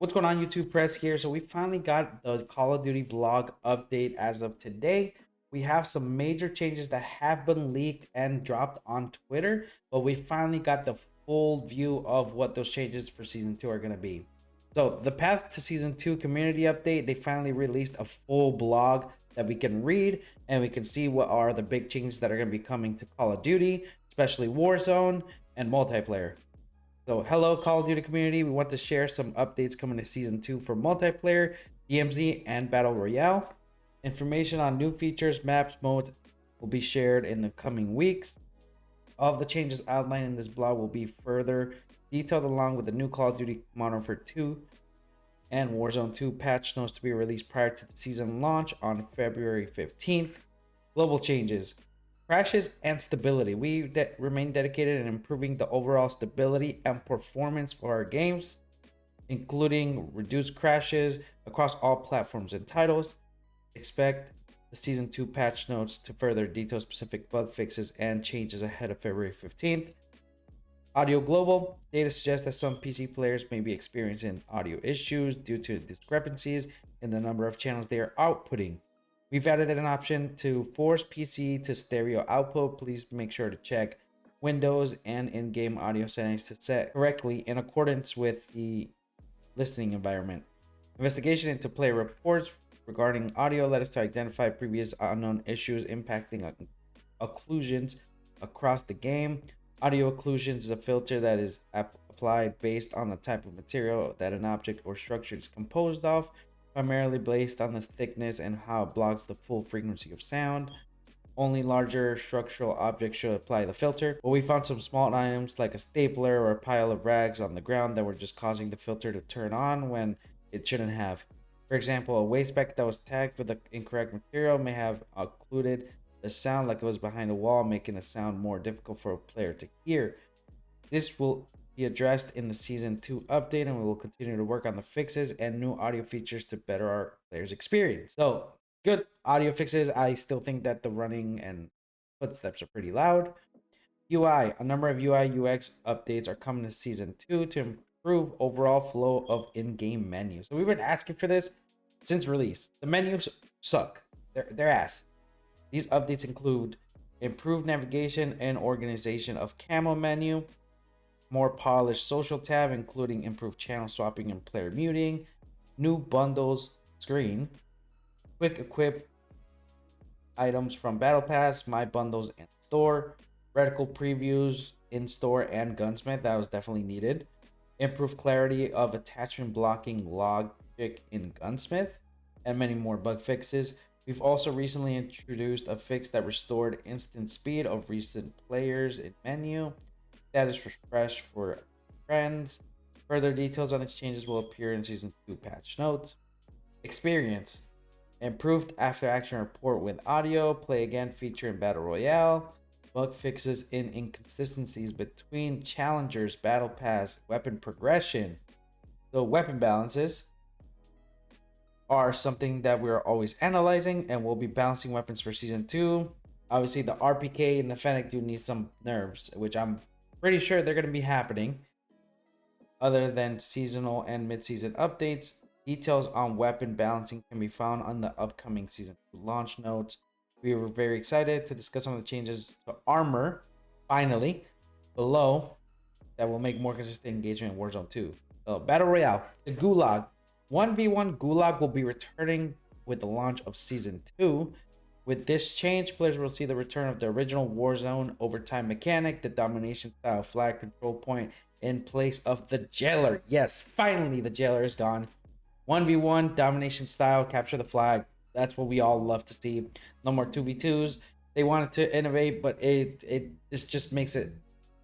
What's going on, YouTube Press here? So we finally got the Call of Duty blog update as of today. We have some major changes that have been leaked and dropped on Twitter, but we finally got the full view of what those changes for Season 2 are going to be. So the Path to Season 2 community update, they finally released a full blog that we can read and we can see what are the big changes that are going to be coming to Call of Duty, especially Warzone and multiplayer. So, hello, Call of Duty community. We want to share some updates coming to Season 2 for multiplayer, DMZ, and Battle Royale. Information on new features, maps, modes will be shared in the coming weeks. All of the changes outlined in this blog will be further detailed along with the new Call of Duty Modern Warfare 2 and Warzone 2 patch notes to be released prior to the season launch on February 15th. Global changes. Crashes and stability. We remain dedicated in improving the overall stability and performance for our games, including reduced crashes across all platforms and titles. Expect the Season 2 patch notes to further detail specific bug fixes and changes ahead of February 15th. Audio global. Data suggests that some PC players may be experiencing audio issues due to discrepancies in the number of channels they are outputting. We've added an option to force PC to stereo output. Please make sure to check Windows and in-game audio settings to set correctly in accordance with the listening environment. Investigation into player reports regarding audio led us to identify previous unknown issues impacting occlusions across the game. Audio occlusions is a filter that is applied based on the type of material that an object or structure is composed of, primarily based on the thickness and how it blocks the full frequency of sound. Only larger structural objects should apply the filter, but we found some small items like a stapler or a pile of rags on the ground that were just causing the filter to turn on when it shouldn't have. For example, a waste packet that was tagged with the incorrect material may have occluded the sound like it was behind a wall, making the sound more difficult for a player to hear. This will be addressed in the Season 2 update, and we will continue to work on the fixes and new audio features to better our players' experience. So, good audio fixes. I still think that the running and footsteps are pretty loud. UI. A number of UI UX updates are coming to Season 2 to improve overall flow of in-game menus. So we've been asking for this since release. The menus suck. They're ass. These updates include improved navigation and organization of camo menu, more polished social tab, including improved channel swapping and player muting, new bundles screen, quick equip items from Battle Pass, my bundles and store, reticle previews in store and gunsmith. That was definitely needed. Improved clarity of attachment blocking logic in gunsmith, and many more bug fixes. We've also recently introduced a fix that restored instant speed of recent players in menu. Status refresh for friends. Further details on these changes will appear in Season 2 patch notes. Experience. Improved after action report with audio. Play again feature in Battle Royale. Bug fixes in inconsistencies between challengers, Battle Pass, weapon progression. So weapon balances are something that we're always analyzing, and we'll be balancing weapons for Season 2. Obviously, the RPK and the Fennec do need some nerfs, which I'm pretty sure they're going to be happening. Other than seasonal and mid-season updates, details on weapon balancing can be found on the upcoming Season 2 launch notes. We were very excited to discuss some of the changes to armor, finally, below, that will make more consistent engagement in Warzone 2. So, Battle Royale, the Gulag. 1v1 Gulag will be returning with the launch of Season 2. With this change, players will see the return of the original Warzone overtime mechanic, the domination style flag control point in place of the jailer. Yes, finally the jailer is gone. 1v1 domination style, capture the flag. That's what we all love to see. No more 2v2s. They wanted to innovate, but this just makes it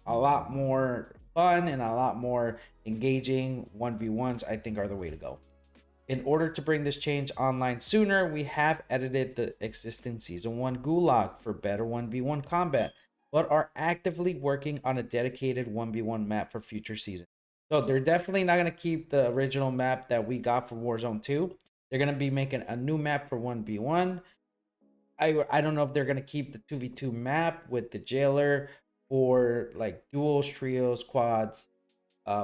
a lot more fun and a lot more engaging. 1v1s, I think, are the way to go. In order to bring this change online sooner, we have edited the existing Season 1 Gulag for better 1v1 combat, but are actively working on a dedicated 1v1 map for future seasons. So they're definitely not going to keep the original map that we got for Warzone 2. They're going to be making a new map for 1v1. I don't know if they're going to keep the 2v2 map with the jailer or like duos, trios, quads.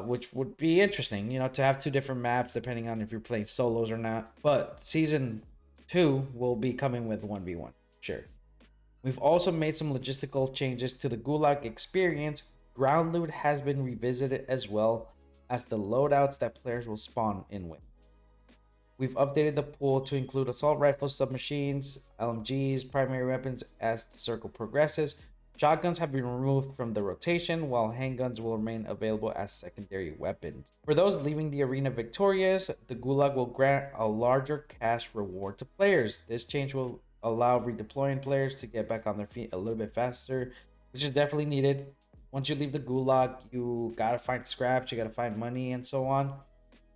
which would be interesting, to have two different maps depending on if you're playing solos or not. But season 2 will be coming with 1v1, sure. We've also made some logistical changes to the Gulag experience. Ground loot has been revisited as well as the loadouts that players will spawn in with. We've updated the pool to include assault rifles, submachines, LMGs, primary weapons as the circle progresses. Shotguns have been removed from the rotation, while handguns will remain available as secondary weapons. For those leaving the arena victorious, the Gulag will grant a larger cash reward to players. This change will allow redeploying players to get back on their feet a little bit faster, which is definitely needed. Once you leave the Gulag, you gotta find scraps, you gotta find money, and so on.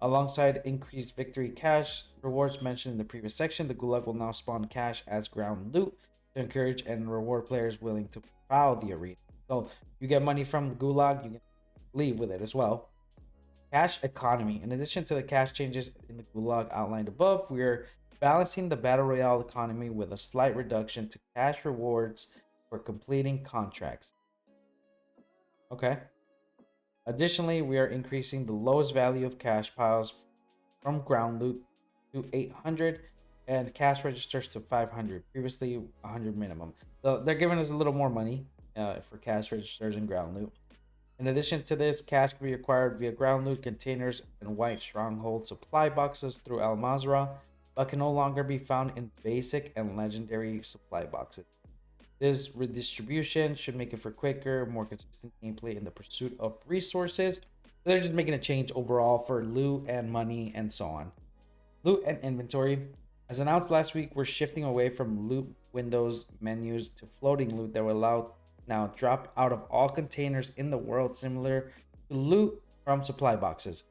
Alongside increased victory cash rewards mentioned in the previous section, the Gulag will now spawn cash as ground loot to encourage and reward players willing to prowl the arena. So you get money from the Gulag, you can leave with it as well. Cash economy. In addition to the cash changes in the Gulag outlined above, we are balancing the Battle Royale economy with a slight reduction to cash rewards for completing contracts. Okay. Additionally, we are increasing the lowest value of cash piles from ground loot to 800 and cash registers to 500, previously 100 minimum. So they're giving us a little more money for cash registers and ground loot. In addition to this, cash can be acquired via ground loot containers and white stronghold supply boxes through Al Mazrah, but can no longer be found in basic and legendary supply boxes. This redistribution should make it for quicker, more consistent gameplay in the pursuit of resources. They're just making a change overall for loot and money and so on. Loot and inventory. As announced last week, we're shifting away from loot windows menus to floating loot that will allow now drop out of all containers in the world, similar to loot from supply boxes.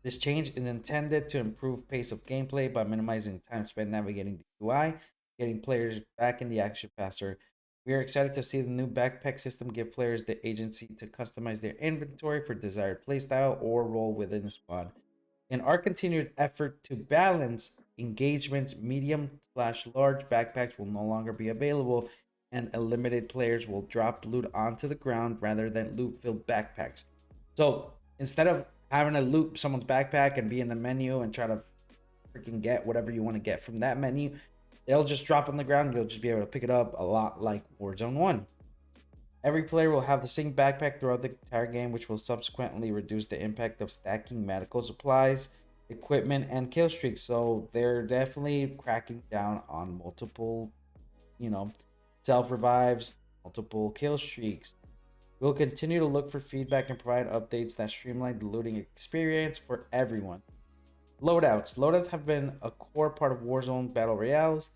This change is intended to improve pace of gameplay by minimizing time spent navigating the UI, getting players back in the action faster. We are excited to see the new backpack system give players the agency to customize their inventory for desired playstyle or role within a squad. In our continued effort to balance engagements, medium/large backpacks will no longer be available, and limited players will drop loot onto the ground rather than loot-filled backpacks. So instead of having to loot someone's backpack and be in the menu and try to freaking get whatever you want to get from that menu, they'll just drop on the ground. You'll just be able to pick it up a lot like Warzone 1. Every player will have the same backpack throughout the entire game, which will subsequently reduce the impact of stacking medical supplies, equipment, and kill streaks. So they're definitely cracking down on multiple, self-revives, multiple kill streaks. We'll continue to look for feedback and provide updates that streamline the looting experience for everyone. Loadouts. Loadouts have been a core part of Warzone Battle Royales,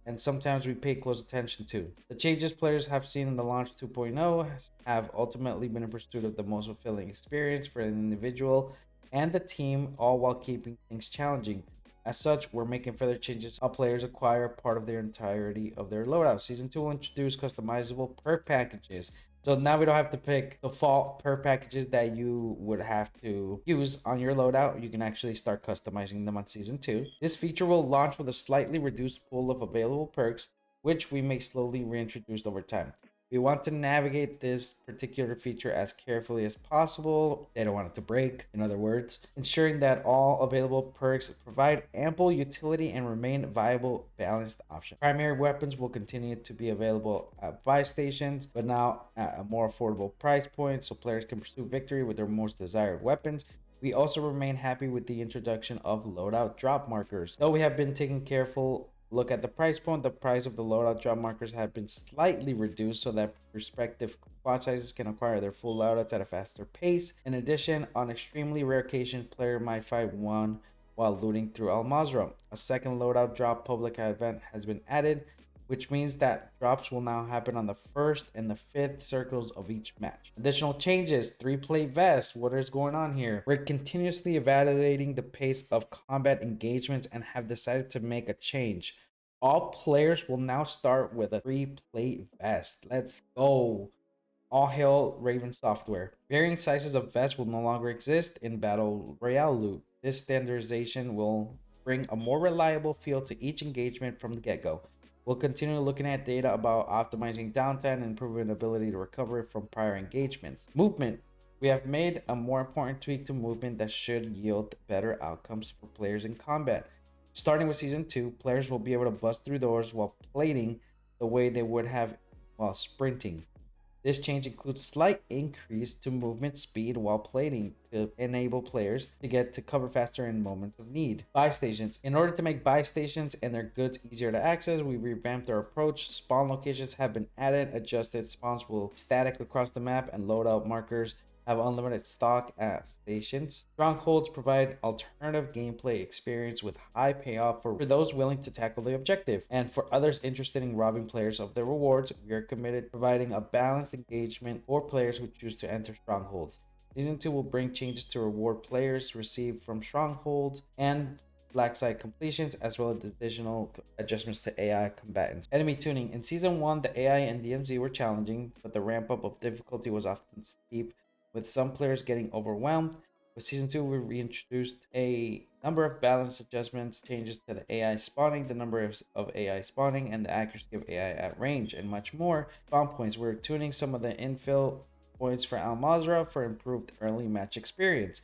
and sometimes we pay close attention to. The changes players have seen in the launch 2.0 have ultimately been in pursuit of the most fulfilling experience for an individual and the team, all while keeping things challenging. As such, we're making further changes how players acquire part of their entirety of their loadout. Season 2 will introduce customizable perk packages. So now we don't have to pick default perk packages that you would have to use on your loadout. You can actually start customizing them on Season 2. This feature will launch with a slightly reduced pool of available perks, which we may slowly reintroduce over time. We want to navigate this particular feature as carefully as possible. They don't want it to break, in other words, ensuring that all available perks provide ample utility and remain viable, balanced options. Primary weapons will continue to be available at buy stations, but now at a more affordable price point, so players can pursue victory with their most desired weapons. We also remain happy with the introduction of loadout drop markers. Though we have been taking careful look at the price point, the price of the loadout drop markers have been slightly reduced so that respective squad sizes can acquire their full loadouts at a faster pace. In addition, on extremely rare occasions, player might find one while looting through Al Mazrah. A second loadout drop public event has been added, which means that drops will now happen on the 1st and the 5th circles of each match. Additional changes, 3-play vest. What is going on here? We're continuously evaluating the pace of combat engagements and have decided to make a change. All players will now start with a 3-play vest. Let's go. All hail Raven Software. Varying sizes of vests will no longer exist in Battle Royale loot. This standardization will bring a more reliable feel to each engagement from the get-go. We'll continue looking at data about optimizing downtime and improving ability to recover from prior engagements. Movement. We have made a more important tweak to movement that should yield better outcomes for players in combat. Starting with Season 2, players will be able to bust through doors while plating the way they would have while sprinting. This change includes slight increase to movement speed while plating to enable players to get to cover faster in moments of need. Buy stations. In order to make buy stations and their goods easier to access, we revamped our approach. Spawn locations have been added, adjusted. Spawns will static across the map, and loadout markers have unlimited stock at stations. Strongholds provide alternative gameplay experience with high payoff for those willing to tackle the objective. And for others interested in robbing players of their rewards, we are committed to providing a balanced engagement for players who choose to enter strongholds. Season 2 will bring changes to reward players receive from strongholds and black site completions, as well as additional adjustments to AI combatants. Enemy tuning. In Season 1, the AI and DMZ were challenging, but the ramp up of difficulty was often steep, with some players getting overwhelmed. With Season 2, we reintroduced a number of balance adjustments, changes to the AI spawning, the number of AI spawning, and the accuracy of AI at range, and much more. Spawn points. We're tuning some of the infill points for Al Mazrah for improved early match experience.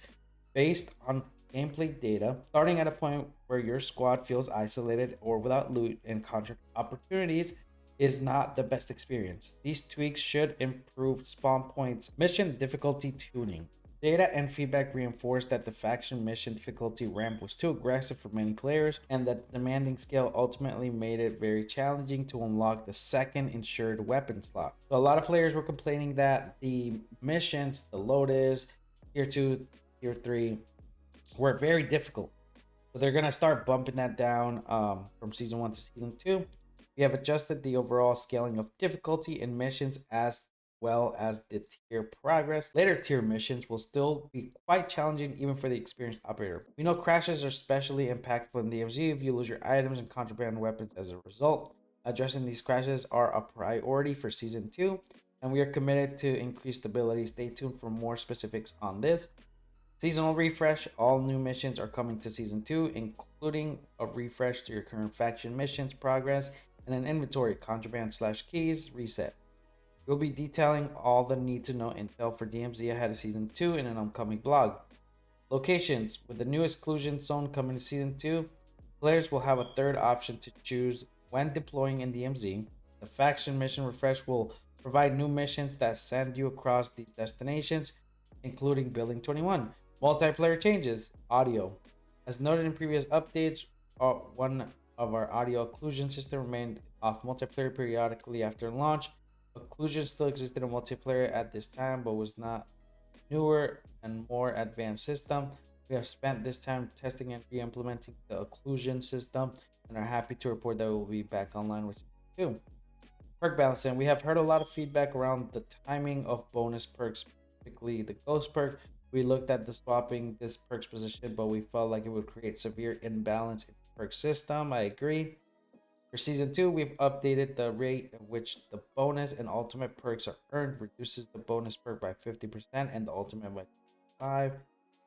Based on gameplay data, starting at a point where your squad feels isolated or without loot and contract opportunities is not the best experience. These tweaks should improve spawn points, mission difficulty tuning. Data and feedback reinforced that the faction mission difficulty ramp was too aggressive for many players, and that the demanding scale ultimately made it very challenging to unlock the second insured weapon slot. So a lot of players were complaining that the missions, the Lotus, Tier 2, Tier 3, were very difficult. So they're going to start bumping that down from Season 1 to Season 2. We have adjusted the overall scaling of difficulty in missions as well as the tier progress. Later tier missions will still be quite challenging even for the experienced operator. We know crashes are especially impactful in DMZ if you lose your items and contraband weapons as a result. Addressing these crashes are a priority for Season 2, and we are committed to increased stability. Stay tuned for more specifics on this. Seasonal refresh. All new missions are coming to Season 2, including a refresh to your current faction missions progress and an inventory contraband/keys reset. We'll be detailing all the need to know intel for DMZ ahead of Season 2 in an upcoming blog. Locations. With the new exclusion zone coming to Season 2, players will have a third option to choose when deploying in DMZ. The faction mission refresh will provide new missions that send you across these destinations, including Building 21. Multiplayer changes. Audio. As noted in previous updates, one of our audio occlusion system remained off multiplayer periodically after launch. Occlusion still existed in multiplayer at this time, but was not newer and more advanced system. We have spent this time testing and re-implementing the occlusion system and are happy to report that we will be back online with Season 2. Perk balancing. We have heard a lot of feedback around the timing of bonus perks, specifically the ghost perk. We looked at the swapping this perk's position, but we felt like it would create severe imbalance in the perk system. I agree. For Season 2, we've updated the rate at which the bonus and ultimate perks are earned, reduces the bonus perk by 50% and the ultimate by 5%.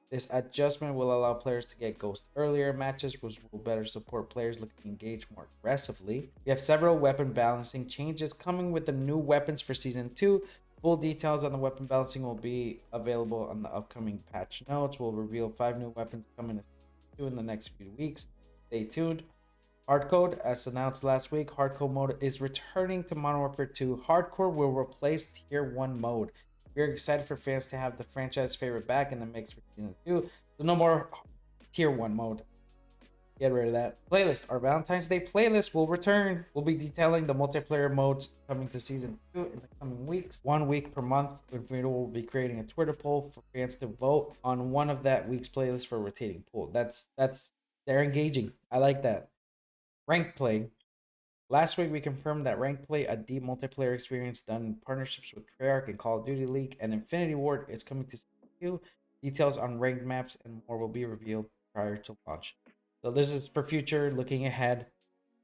This adjustment will allow players to get ghost earlier matches, which will better support players looking to engage more aggressively. We have several weapon balancing changes coming with the new weapons for Season 2. Full details on the weapon balancing will be available on the upcoming patch notes. We'll reveal 5 new weapons coming to Season 2 in the next few weeks. Stay tuned. Hardcode, as announced last week, Hardcore mode is returning to Modern Warfare 2. Hardcore will replace Tier 1 mode. We're excited for fans to have the franchise favorite back in the mix for Season 2. So no more Tier 1 mode. Get rid of that. Playlist. Our Valentine's Day playlist will return. We'll be detailing the multiplayer modes coming to Season 2 in the coming weeks. 1 week per month. We will be creating a Twitter poll for fans to vote on one of that week's playlists for a rotating poll. They're engaging. I like that. Ranked play. Last week we confirmed that Ranked Play, a deep multiplayer experience done in partnerships with Treyarch and Call of Duty League and Infinity Ward, is coming to Season 2. Details on ranked maps and more will be revealed prior to launch. So this is for future, looking ahead.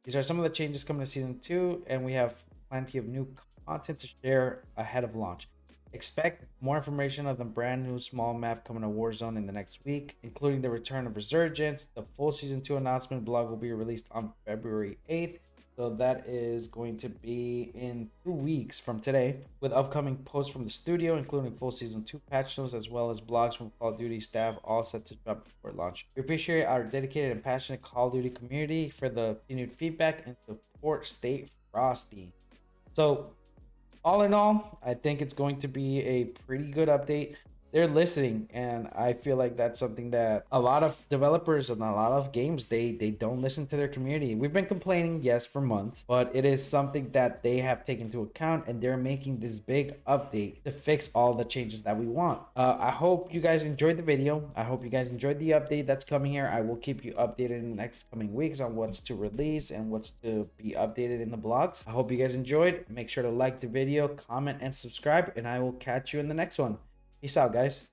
These are some of the changes coming to Season 2, and we have plenty of new content to share ahead of launch. Expect more information on the brand new small map coming to Warzone in the next week, including the return of Resurgence. The full Season 2 announcement blog will be released on February 8th. So that is going to be in 2 weeks from today, with upcoming posts from the studio, including full season 2 patch notes as well as blogs from Call of Duty staff, all set to drop before launch. We appreciate our dedicated and passionate Call of Duty community for the continued feedback and support. Stay frosty. So all in all, I think it's going to be a pretty good update. They're listening, and I feel like that's something that a lot of developers and a lot of games, they don't listen to their community. We've been complaining, yes, for months, but it is something that they have taken into account, and they're making this big update to fix all the changes that we want. I hope you guys enjoyed the video. I hope you guys enjoyed the update that's coming here. I will keep you updated in the next coming weeks on what's to release and what's to be updated in the blogs. I hope you guys enjoyed. Make sure to like the video, comment, and subscribe, and I will catch you in the next one. Peace out, guys.